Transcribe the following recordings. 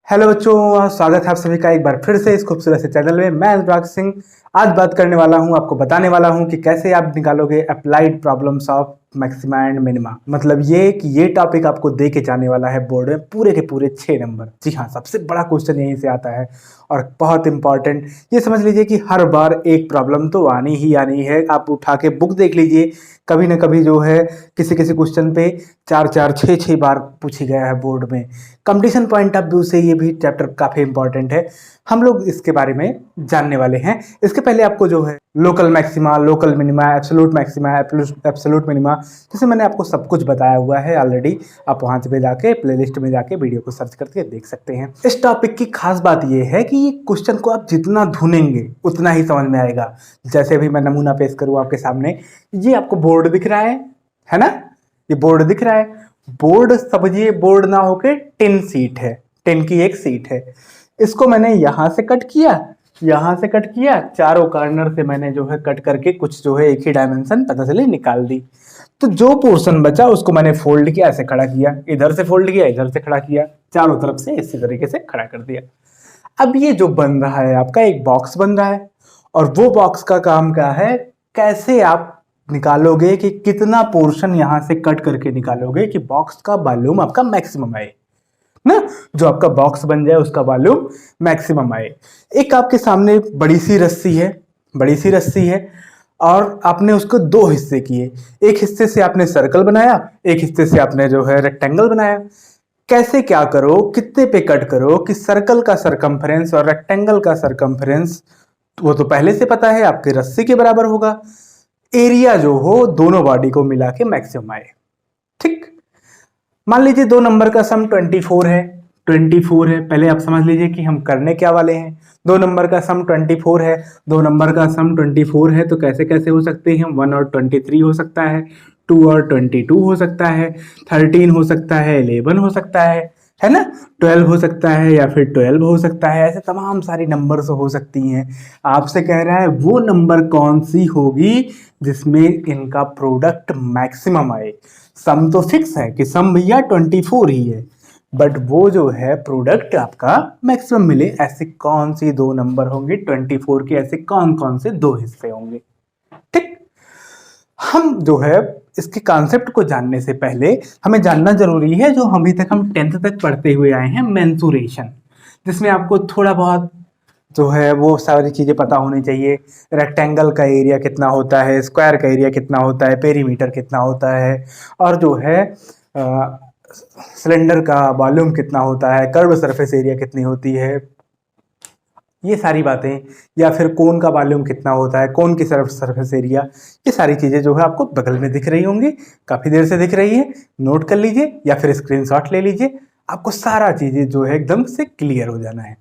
Hello बच्चों, स्वागत है आप सभी का एक बार फिर से इस खूबसूरत से चैनल में। मैं अनुराग सिंह आज बात करने वाला हूं, आपको बताने वाला हूं कि कैसे आप निकालोगे applied problems of maxima and minima. मतलब ये कि ये टॉपिक आपको दे के जाने वाला है बोर्ड में पूरे के पूरे 6 नंबर। जी हाँ, सबसे बड़ा क्वेश्चन यहीं से आता है और बहुत इंपॉर्टेंट। ये समझ लीजिए कि हर बार एक प्रॉब्लम तो आनी ही आनी है। आप उठा के बुक देख लीजिए, कभी ना कभी जो है किसी किसी क्वेश्चन पे 4 4 6 6 बार पूछी गया है बोर्ड में। कंपटीशन पॉइंट ऑफ व्यू से ये भी चैप्टर काफ़ी इंपॉर्टेंट है। हम लोग इसके बारे में जानने वाले हैं। इसके पहले आपको जो है local maxima, local minima, absolute maxima, absolute minima, जैसे मैंने आपको सब कुछ बताया हुआ है ऑलरेडी। आप वहाँ पे जाके प्लेलिस्ट में जाके वीडियो को सर्च करके देख सकते हैं। इस टॉपिक की खास बात ये है कि ये क्वेश्चन को आप जितना ढूंढेंगे उतना ही समझ में आएगा। जैसे अभी मैं नमूना पेश करूँ आपके सामने, ये आपको बोर्ड दिख रहा है ना? ये बोर्ड दिख रहा है। बोर्ड समझिए, बोर्ड ना होके 10 सीट है, 10 की एक सीट है। इसको मैंने यहां से कट किया, यहां से कट किया, चारों कॉर्नर से मैंने जो है कट करके कुछ जो है एक ही डायमेंशन पता चले निकाल दी। तो जो पोर्शन बचा उसको मैंने फोल्ड किया, ऐसे खड़ा किया, इधर से फोल्ड किया, इधर से खड़ा किया, चारों तरफ से इसी तरीके से खड़ा कर दिया। अब ये जो बन रहा है आपका एक बॉक्स बन रहा है, और वो बॉक्स का काम क्या है, कैसे आप निकालोगे कि कितना पोर्शन यहां से कट करके निकालोगे कि बॉक्स का वॉल्यूम आपका मैक्सिमम आए ना। जो आपका बॉक्स बन जाए उसका वॉल्यूम मैक्सिमम आए। एक आपके सामने बड़ी सी रस्सी है, बड़ी सी रस्सी है, और आपने उसको दो हिस्से किए। एक हिस्से से आपने सर्कल बनाया, एक हिस्से से आपने जो है रेक्टेंगल बनाया। कैसे क्या करो, कितने पे कट करो कि सर्कल का सरकमफ्रेंस और रेक्टेंगल का सरकमफ्रेंस वो तो पहले से पता है आपके रस्सी के बराबर होगा। एरिया जो हो दोनों बॉडी को मिला के मैक्सिमम आए। ठीक, मान लीजिए दो नंबर का सम 24 है। 24 है, पहले आप समझ लीजिए कि हम करने क्या वाले हैं। दो नंबर का सम 24 है, दो नंबर का सम 24 है, तो कैसे कैसे हो सकते हैं? 1 और 23 हो सकता है, 2 और 22 हो सकता है, 13 हो सकता है, 11 हो सकता है ना? 12 हो सकता है या फिर 12 हो सकता है। ऐसे तमाम सारी नंबर्स हो सकती हैं। आपसे कह रहा है वो नंबर कौन सी होगी जिसमें इनका प्रोडक्ट मैक्सिमम आए। सम तो फिक्स है कि सम भैया 24 ही है, बट वो जो है प्रोडक्ट आपका मैक्सिमम मिले, ऐसे कौन सी दो नंबर होंगे 24 के? ऐसे कौन कौन से दो हिस्से होंगे? ठीक, हम जो है इसके कॉन्सेप्ट को जानने से पहले हमें जानना जरूरी है जो अभी तक हम 10th तक पढ़ते हुए आए हैं, मेंसुरेशन, जिसमें आपको थोड़ा बहुत जो है वो सारी चीजें पता होनी चाहिए। रेक्टेंगल का एरिया कितना होता है, स्क्वायर का एरिया कितना होता है, पेरीमीटर कितना होता है, और जो है सिलेंडर का वॉल्यूम कितना होता है, कर्व सरफेस एरिया कितनी होती है, ये सारी बातें। या फिर कोन का वॉल्यूम कितना होता है, कोन की सरफेस एरिया, ये सारी चीजें जो है आपको बगल में दिख रही होंगी, काफी देर से दिख रही है। नोट कर लीजिए या फिर स्क्रीनशॉट ले लीजिए, आपको सारा चीजें जो है एकदम से क्लियर हो जाना है।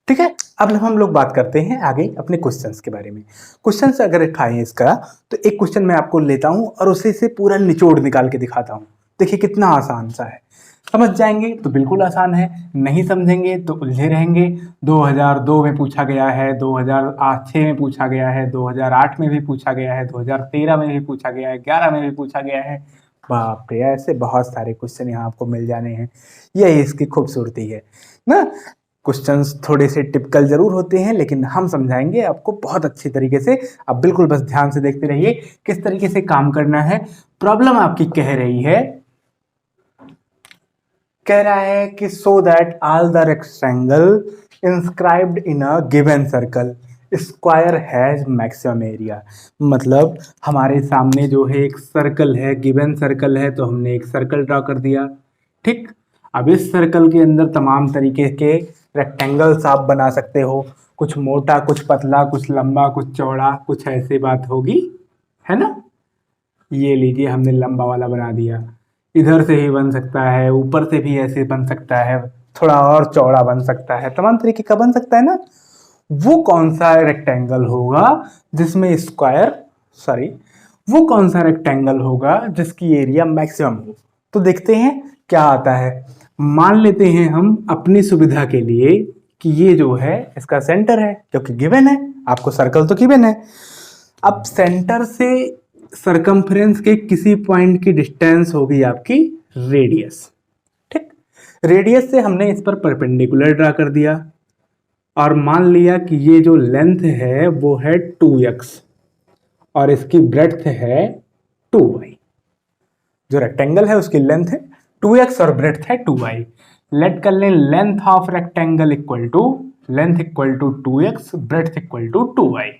ठीक है, अब हम लोग बात करते हैं आगे अपने क्वेश्चंस के बारे में। क्वेश्चंस अगर खाएं इसका, तो एक क्वेश्चन मैं आपको लेता हूं और उसे से पूरा निचोड़ निकाल के दिखाता हूं। देखिए कितना आसान सा है। समझ जाएंगे तो बिल्कुल आसान है, नहीं समझेंगे तो उलझे रहेंगे। 2002 में पूछा गया है, 2006 में पूछा गया है, 2008 में भी पूछा गया है, 2013 में भी पूछा गया है, 11 में भी पूछा गया है। बाप रे, ऐसे बहुत सारे क्वेश्चन यहाँ आपको मिल जाने हैं। यही इसकी खूबसूरती है ना। क्वेश्चंस थोड़े से टिपिकल जरूर होते हैं, लेकिन हम समझाएंगे आपको बहुत अच्छी तरीके से। आप बिल्कुल बस ध्यान से देखते रहिए किस तरीके से काम करना है। प्रॉब्लम आपकी कह रही है, कह रहा है कि so that all the rectangle inscribed in a given circle square has maximum area. मतलब हमारे सामने जो है एक सर्कल है, गिवन सर्कल है, तो हमने एक सर्कल ड्रॉ कर दिया। ठीक, अब इस सर्कल के अंदर तमाम तरीके के रेक्टेंगल्स आप बना सकते हो, कुछ मोटा, कुछ पतला, कुछ लंबा, कुछ चौड़ा, कुछ ऐसी बात होगी, है ना? ये लीजिए, हमने लंबा वाला बना दिया। इधर से ही बन सकता है, ऊपर से भी ऐसे बन सकता है, थोड़ा और चौड़ा बन सकता है, तमाम तरीके का बन सकता है ना। वो कौन सा रेक्टेंगल होगा जिसमें स्क्वायर, सॉरी, वो कौन सा रेक्टेंगल होगा जिसकी एरिया मैक्सिमम हो? तो देखते हैं क्या आता है। मान लेते हैं हम अपनी सुविधा के लिए कि ये जो है इसका सेंटर है, क्योंकि गिवन है, आपको सर्कल तो गिवन है। अब सेंटर से सरकमफ्रेंस के किसी पॉइंट की डिस्टेंस होगी आपकी रेडियस। ठीक, रेडियस से हमने इस पर परपेंडिकुलर ड्रा कर दिया और मान लिया कि ये जो लेंथ है वो है 2x और इसकी ब्रेड्थ है 2y। जो रेक्टेंगल है उसकी लेंथ है 2x और ब्रेड्थ है 2y। लेट कर लें length of rectangle equal to 2x, breadth equal to 2y।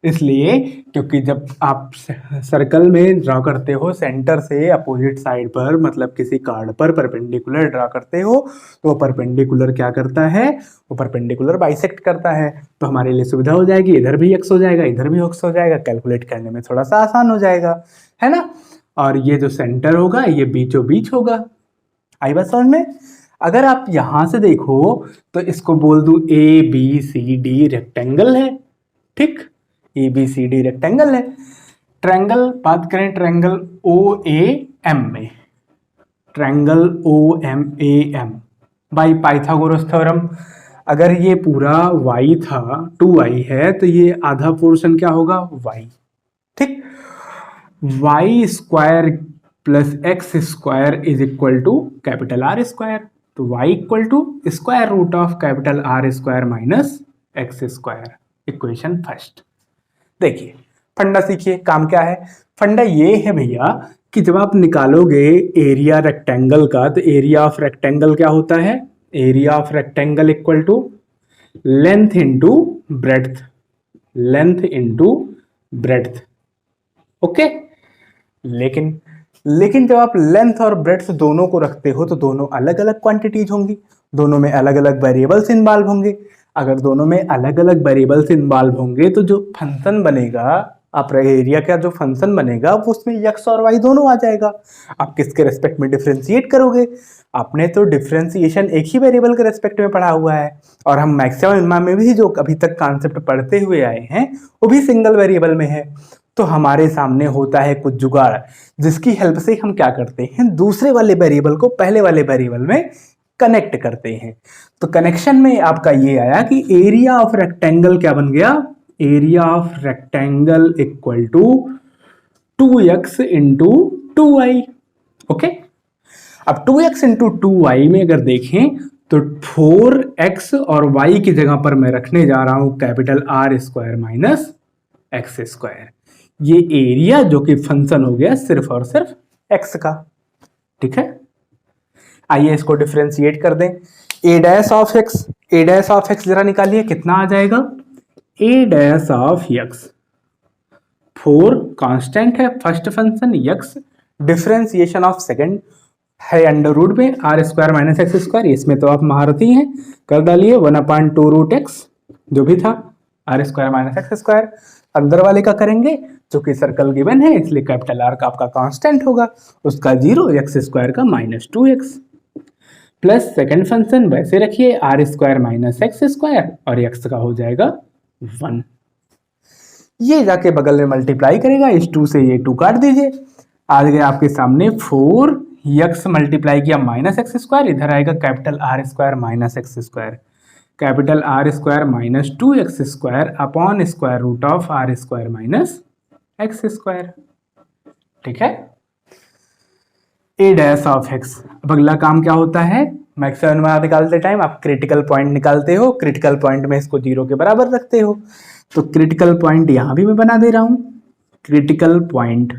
इसलिए क्योंकि जब आप सर्कल में ड्रा करते हो सेंटर से अपोजिट साइड पर, मतलब किसी कार्ड पर परपेंडिकुलर ड्रा करते हो, तो परपेंडिकुलर क्या करता है, वो परपेंडिकुलर बाइसेक्ट करता है। तो हमारे लिए सुविधा हो जाएगी, इधर भी x हो जाएगा, इधर भी x हो जाएगा, कैलकुलेट करने में थोड़ा सा आसान हो जाएगा, है ना। और ये जो सेंटर होगा ये बीचों बीच होगा। आई बात समझ में। अगर आप यहां से देखो तो इसको बोल दूं ABCD रेक्टेंगल है, ठीक, ABCD रेक्टेंगल है। ट्रायंगल बात करें ट्रायंगल OAM में, triangle OMAM by Pythagoras theorem, अगर ये पूरा y था 2y है तो ये आधा पोर्शन क्या होगा y, ठीक। y square plus x square is equal to capital R square. तो y equal to square root of capital R square minus x square, equation first. देखिए फंडा सीखिए, काम क्या है। फंडा ये है भैया कि जब आप निकालोगे एरिया रेक्टेंगल का, तो एरिया ऑफ रेक्टेंगल क्या होता है, area of rectangle equal to length into breadth, length into breadth, okay. लेकिन जब आप लेंथ और ब्रेड्थ दोनों को रखते हो तो दोनों अलग अलग क्वांटिटीज होंगी, दोनों में अलग अलग वेरिएबल्स इन्वॉल्व होंगे। अगर दोनों में अलग अलग वेरिएबल्स इन्वॉल्व होंगे तो जो फंक्शन बनेगा, आप एरिया का जो फंक्शन बनेगा वो उसमें x और y दोनों आ जाएगा। आप किसके रेस्पेक्ट में डिफरेंशिएट करोगे, आपने तो डिफरेंशिएशन एक ही वेरिएबल के रेस्पेक्ट में पढ़ा हुआ है, और हम मैक्सिमम मिनिमम में भी जो अभी तक कॉन्सेप्ट पढ़ते हुए आए हैं वो भी सिंगल वेरिएबल में है। तो हमारे सामने होता है कुछ जुगाड़, जिसकी हेल्प से हम क्या करते हैं, दूसरे वाले वेरिएबल को पहले वाले वेरिएबल में कनेक्ट करते हैं। तो कनेक्शन में आपका ये आया कि एरिया ऑफ रेक्टेंगल क्या बन गया, area of rectangle equal to 2x into 2y, okay. अब 2x इंटू 2y में अगर देखें तो 4x और y की जगह पर मैं रखने जा रहा हूं capital R square minus x square. ये एरिया जो कि फंक्शन हो गया सिर्फ और सिर्फ x का, ठीक है। आइए इसको डिफरेंशिएट कर दें। a डैश ऑफ x जरा निकालिए, कितना आ जाएगा, a dash of x, 4 constant है first function x, differentiation of second है अंडर रूट में R square minus x square, इसमें तो आप महारथी हैं, कर डालिए 1/2 रूट एक्स जो भी था, R square minus x square. अंदर वाले का करेंगे जो कि सर्कल गिवन है, इसलिए कैपिटल आर का आपका कांस्टेंट होगा, उसका 0, एक्स स्क्वायर का -2x, प्लस सेकंड फंक्शन वैसे रखिए R square minus x square और एक्स का हो जाएगा 1। ये जाके बगल में मल्टीप्लाई करेगा, इस 2 से ये 2 काट दीजिए, आ गया आपके सामने 4x मल्टीप्लाई किया माइनस एक्स स्क्वायर, इधर आएगा capital R square minus x square, capital R square minus 2x square upon square root of R square minus x square, ठीक है। A dash of X. अब अगला काम क्या होता है, मैक्सिमम निकालते टाइम आप क्रिटिकल पॉइंट निकालते हो, क्रिटिकल पॉइंट में इसको 0 के बराबर रखते हो, तो क्रिटिकल पॉइंट यहां भी मैं बना दे रहा हूं, क्रिटिकल पॉइंट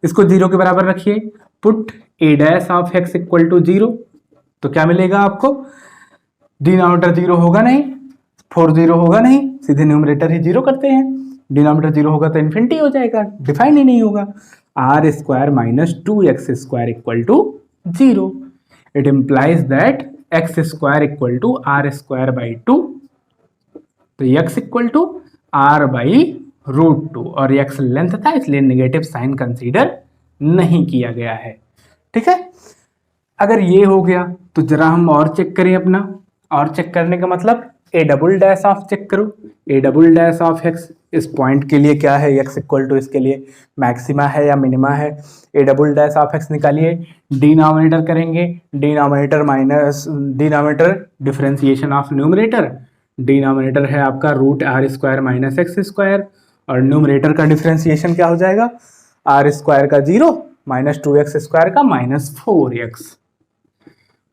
इसको 0 के बराबर रखिए, put A dash of x equal to 0, तो क्या मिलेगा आपको, डिनोमिनेटर 0 होगा नहीं, 4 0 होगा नहीं, सीधे न्यूमरेटर ही 0 करते हैं, डिनोमिनेटर 0 होगा तो इन्फिनिटी हो जाएगा, डिफाइन ही नहीं होगा, r square minus 2x square equal to 0। It implies that x square equal to r square by 2, तो x equal to r by root 2, और x लेंथ था इसलिए नेगेटिव साइन कंसीडर नहीं किया गया है, ठीक है। अगर ये हो गया तो जरा हम और चेक करें अपना, और चेक करने का मतलब A double dash of check करो, A double dash of X इस पॉइंट के लिए क्या है, एक्स इक्वल टू इसके लिए मैक्सिमा है या मिनिमा है, A double dash of x निकालिए, डिनोमिनेटर करेंगे, denominator minus denominator differentiation of numerator, denominator है आपका root r square minus x square, और न्यूमरेटर का डिफरेंशिएशन क्या हो जाएगा, आर स्क्वायर का 0 माइनस 2x स्क्वायर का -4x,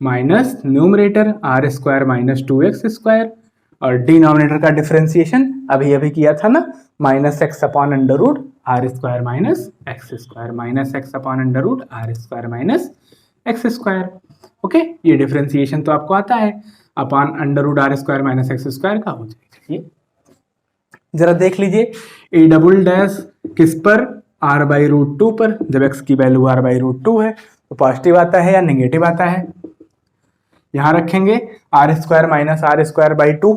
minus numerator r square minus 2x² और डिनोमिनेटर का डिफरेंशिएशन अभी अभी किया था ना, minus x upon under root r square minus x square, minus x upon under root r square minus x square. Okay, ये differentiation तो आपको आता है, upon under root r square minus x square का हो जाएगा। ये जरा देख लीजिए, ए डबल डैश किस पर, आर बाई रूट 2 पर। जब एक्स की वैल्यू आर बाई रूट 2 है तो पॉजिटिव आता है या नेगेटिव आता है। यहां रखेंगे r square minus r square by 2,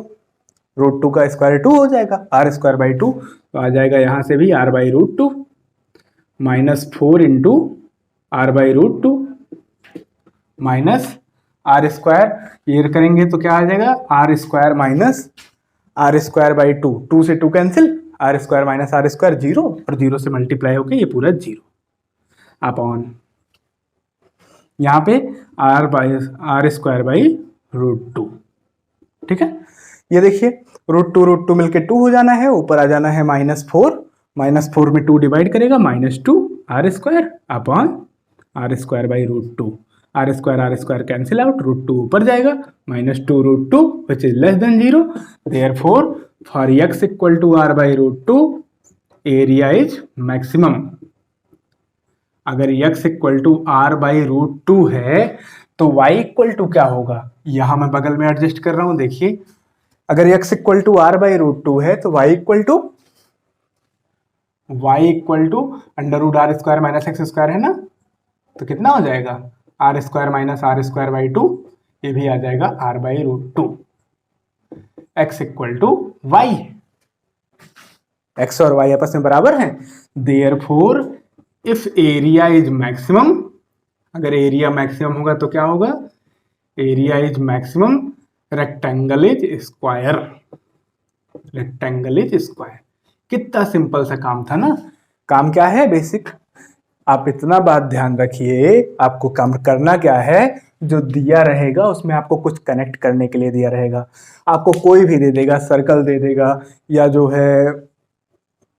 root 2 का स्क्वायर 2 हो जाएगा, आर स्क्वायर बाई 2 तो आ जाएगा यहां से भी r by root 2 minus 4 into r by root 2 minus r square, ये करेंगे तो क्या आ जाएगा, r square minus r square by 2, 2 से 2 cancel, r square minus r square 0 और 0 से मल्टीप्लाई होके ये पूरा 0 अपॉन यहाँ पे आर स्क्वायर बाई रूट 2। ठीक है, ये देखिए रूट टू मिलके 2 हो जाना है, ऊपर आ जाना है -4, -4 में 2 डिवाइड करेगा -2 r square upon r square by root 2, r square cancel out, root 2 ऊपर जाएगा, -2 root 2 which is less than 0, therefore for x equal to r by root 2 area is maximum. अगर x equal to r by root 2 है तो y equal to क्या होगा, यहां मैं बगल में एडजस्ट कर रहा हूं, देखिए अगर x equal to r by root 2 है तो y equal to under root r square minus x square है ना, तो कितना हो जाएगा r square minus r square by 2, ये भी आ जाएगा r by root 2। x equal to y, x और y आपस में बराबर हैं, therefore if area is maximum, अगर एरिया मैक्सिमम होगा तो क्या होगा, area is maximum rectangle is square, rectangle is square. कितना सिंपल सा काम था ना, काम क्या है बेसिक, आप इतना बात ध्यान रखिए, आपको काम करना क्या है, जो दिया रहेगा उसमें आपको कुछ कनेक्ट करने के लिए दिया रहेगा, आपको कोई भी दे देगा, सर्कल दे देगा या जो है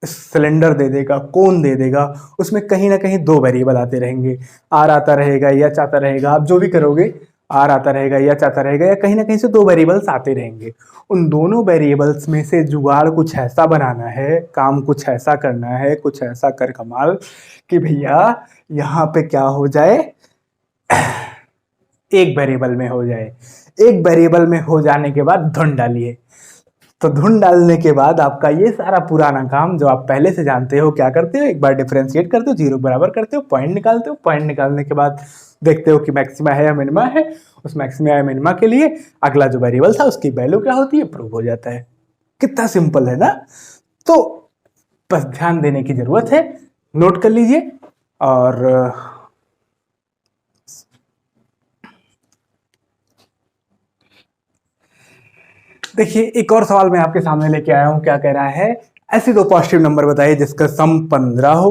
सिलेंडर दे देगा, कोन दे देगा, उसमें कहीं ना कहीं 2 वेरिएबल आते रहेंगे, आर आता रहेगा या चाहता रहेगा, आप जो भी करोगे आर आता रहेगा या चाहता रहेगा, या कहीं ना कहीं से 2 वेरिएबल्स आते रहेंगे। उन दोनों वेरिएबल्स में से जुगाड़ कुछ ऐसा बनाना है, काम कुछ ऐसा करना है, कुछ ऐसा कर कमाल कि भैया यहाँ पे क्या हो जाए, एक वेरिएबल में हो जाए। एक वेरिएबल में हो जाने के बाद धुन डालिए, तो धुन डालने के बाद आपका ये सारा पुराना काम जो आप पहले से जानते हो, क्या करते हो, एक बार डिफरेंशिएट करते हो, 0 बराबर करते हो, पॉइंट निकालते हो, पॉइंट निकालने के बाद देखते हो कि मैक्सिमा है या मिनिमा है, उस मैक्सिमा या मिनिमा के लिए अगला जो वेरिएबल था उसकी वैल्यू क्या होती है, प्रूव हो जाता है। कितना सिंपल है ना, तो बस ध्यान देने की जरूरत है, नोट कर लीजिए। और देखिए एक और सवाल मैं आपके सामने लेके आया हूं, क्या कह रहा है, ऐसे 2 पॉजिटिव नंबर बताइए जिसका सम 15 हो।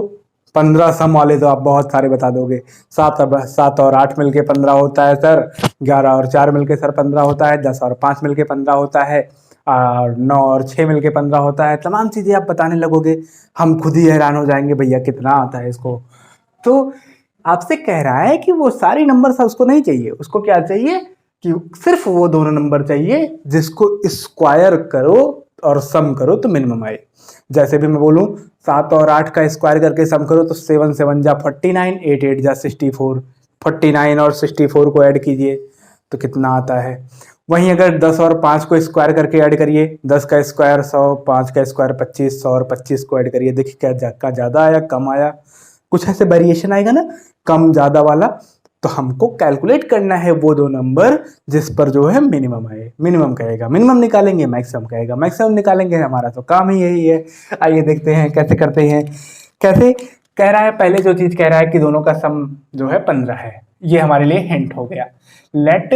15 सम वाले तो आप बहुत सारे बता दोगे, 7 और 8 मिलके 15 होता है सर, 11 और 4 मिलके सर 15 होता है, 10 और 5 मिलके 15 होता है, और 9 और 6 मिलके 15 होता है, तमाम चीजें आप बताने लगोगे, हम खुद ही हैरान हो जाएंगे भैया कितना आता है इसको। तो आपसे कह रहा है कि वो सारी नंबर उसको नहीं चाहिए, उसको क्या चाहिए कि सिर्फ वो दोनों नंबर चाहिए जिसको स्क्वायर करो और सम करो तो मिनिमम आए। जैसे भी मैं बोलूं 7 और 8 का स्क्वायर करके सम करो तो 7 7 जा 49, 8 8 जा 64, 49 और 64 को ऐड कीजिए तो कितना आता है। वहीं अगर 10 और 5 को स्क्वायर करके ऐड करिए, 10 का स्क्वायर 100, 5 का स्क्वायर 25, 100 और 25 को ऐड करिए, देखिए क्या ज़्यादा आया कम आया, कुछ ऐसे वेरिएशन आएगा ना कम ज़्यादा वाला। तो हमको कैलकुलेट करना है वो 2 नंबर जिस पर जो है मिनिमम आए, मिनिमम कहेगा मिनिमम निकालेंगे, मैक्सिमम कहेगा मैक्सिमम निकालेंगे, हमारा तो काम ही यही है। आइए देखते हैं कैसे करते हैं। कैसे कह रहा है, पहले जो चीज कह रहा है कि दोनों का सम जो है 15 है, ये हमारे लिए हिंट हो गया। लेट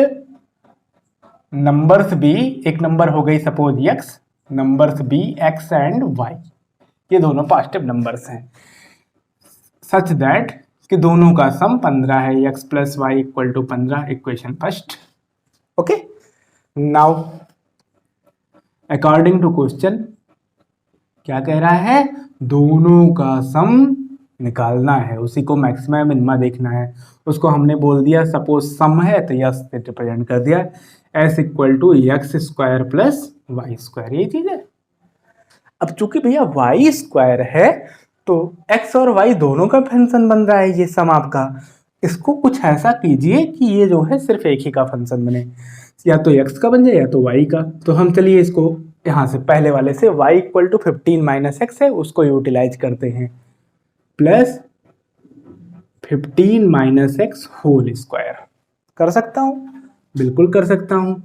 नंबर्स बी, एक नंबर हो गई suppose x, numbers be x and y, ये दोनों पॉजिटिव नंबर्स हैं, सच दैट कि दोनों का सम 15 है, x plus y equal to 15, equation first. Okay, now according to question क्या कह रहा है, दोनों का सम निकालना है, उसी को मैक्सिमा मिनिमा देखना है। उसको हमने बोल दिया सपोज सम है तो यस से रिप्रेजेंट कर दिया S equal to x square plus y square, यही चीज है। अब चूंकि भैया वाई स्क्वायर है तो एक्स और वाई दोनों का फंक्शन बन रहा है ये सम आपका। इसको कुछ ऐसा कीजिए कि ये जो है सिर्फ एक ही का फंक्शन बने, या तो एक्स का बन जाए या तो वाई का। तो हम चलिए इसको यहाँ से पहले वाले से y equal to 15 minus x है उसको यूटिलाइज करते हैं, plus 15 minus x whole square. कर सकता हूँ, बिल्कुल कर सकता हूँ।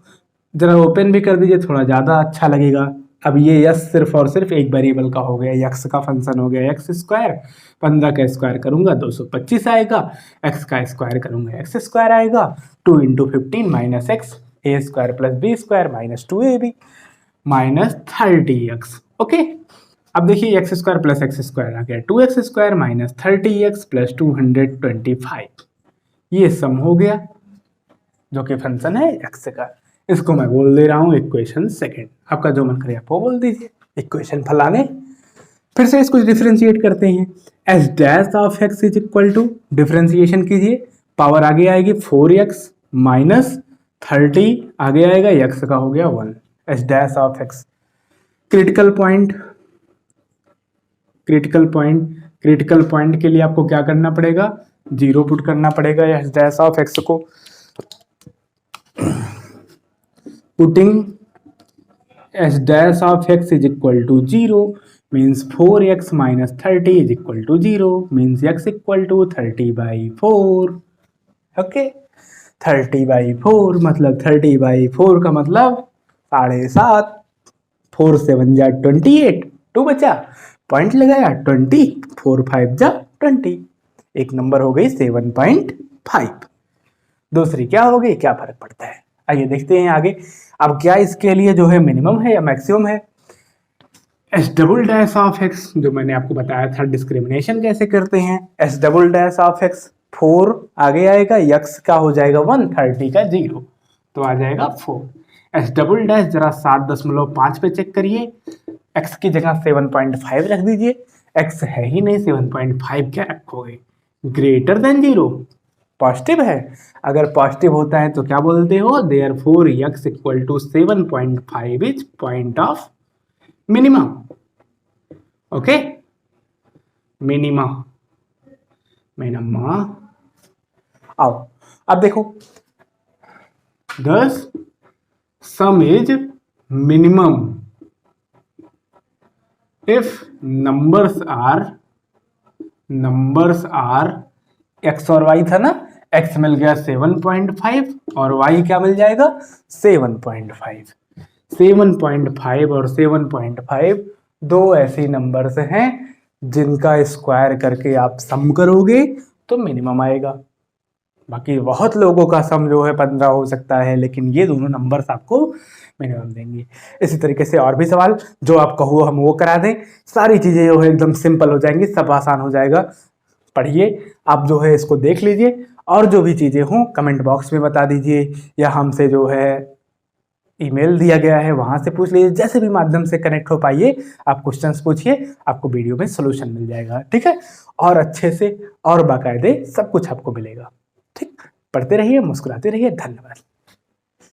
जरा ओपन भी कर दीजिए, थोड़ा ज़्यादा अच्छा लगेगा। अब ये यस सिर्फ और सिर्फ एक वेरिएबल का हो गया, एक्स का फंक्शन हो गया एक्स स्क्वायर। 15 का स्क्वायर करूंगा 225 आएगा, एक्स का स्क्वायर करूंगा एक्स स्क्वायर आएगा। 2 into 15 minus X A square plus B square minus 2ab minus 30x। Okay, अब देखिए X square plus X square आ गया 2x square minus 30x plus 225, ये सम हो गया जो कि फंक्शन है एक्स का। इसको मैं बोल दे रहा हूँ इक्वेशन सेकंड। आपका जो मन करे आप वो बोल दीजिए, इक्वेशन फलाने। फिर से इसको डिफरेंशिएट करते हैं, S dash of x is equal to, differentiation कीजिए, पावर आगे आएगी 4x माइनस 30, आगे आएगा एक्स का हो गया 1, S dash of x. Critical point, critical point के लिए आपको क्या करना पड़ेगा, 0 पुट करना पड़ेगा एस डैश ऑफ एक्स को। Putting S dash of x is equal to 0 means 4x minus 30 is equal to 0 means x equal to 30/4। Okay, 30/4 मतलब 30/4 का मतलब 7.5, 4 से 1 जा 28, 2 बचा, पॉइंट लगाया 20, 4 5 जा 20, एक नंबर हो गई 7.5। दूसरी क्या हो गई, क्या फर्क पड़ता है, आइए देखते हैं आगे। अब क्या इसके लिए जो है मिनिमम है या मैक्सिमम है, S double dash of x, जो मैंने आपको बताया था डिस्क्रिमिनेशन कैसे करते हैं, S double dash of x 4 आगे आएगा, एक्स का हो जाएगा 1, 30 का 0 तो आ जाएगा 4। एस डबल डैश जरा 7.5 पे चेक करिए, एक्स की जगह 7.5 रख दीजिए, एक्स है ही नहीं 7.5 क्या रखोगे, ग्रेटर देन 0 पॉजिटिव है, अगर पॉजिटिव होता है तो क्या बोलते हो, therefore x equal to 7.5 is point of minima. Okay, minima, minima. आओ अब देखो, thus sum is minimum if numbers are x और y था ना, x मिल गया 7.5 और y क्या मिल जाएगा 7.5। 7.5 और 7.5 दो ऐसे नंबर्स हैं जिनका स्क्वायर करके आप सम करोगे तो मिनिमम आएगा। बाकी बहुत लोगों का सम जो है 15 हो सकता है, लेकिन ये दोनों नंबर्स आपको मिनिमम देंगे। इसी तरीके से और भी सवाल जो आप कहो हम वो करा दें, सारी चीज़ें जो है एकदम सिंपल हो जाएंगी, सब आसान हो जाएगा। पढ़िए, आप जो है इसको देख लीजिए, और जो भी चीज़ें हों कमेंट बॉक्स में बता दीजिए, या हमसे जो है ईमेल दिया गया है वहाँ से पूछ लीजिए, जैसे भी माध्यम से कनेक्ट हो पाइए आप क्वेश्चंस पूछिए, आपको वीडियो में सोल्यूशन मिल जाएगा। ठीक है, और अच्छे से और बाकायदे सब कुछ आपको मिलेगा। ठीक, पढ़ते रहिए, मुस्कुराते रहिए, धन्यवाद।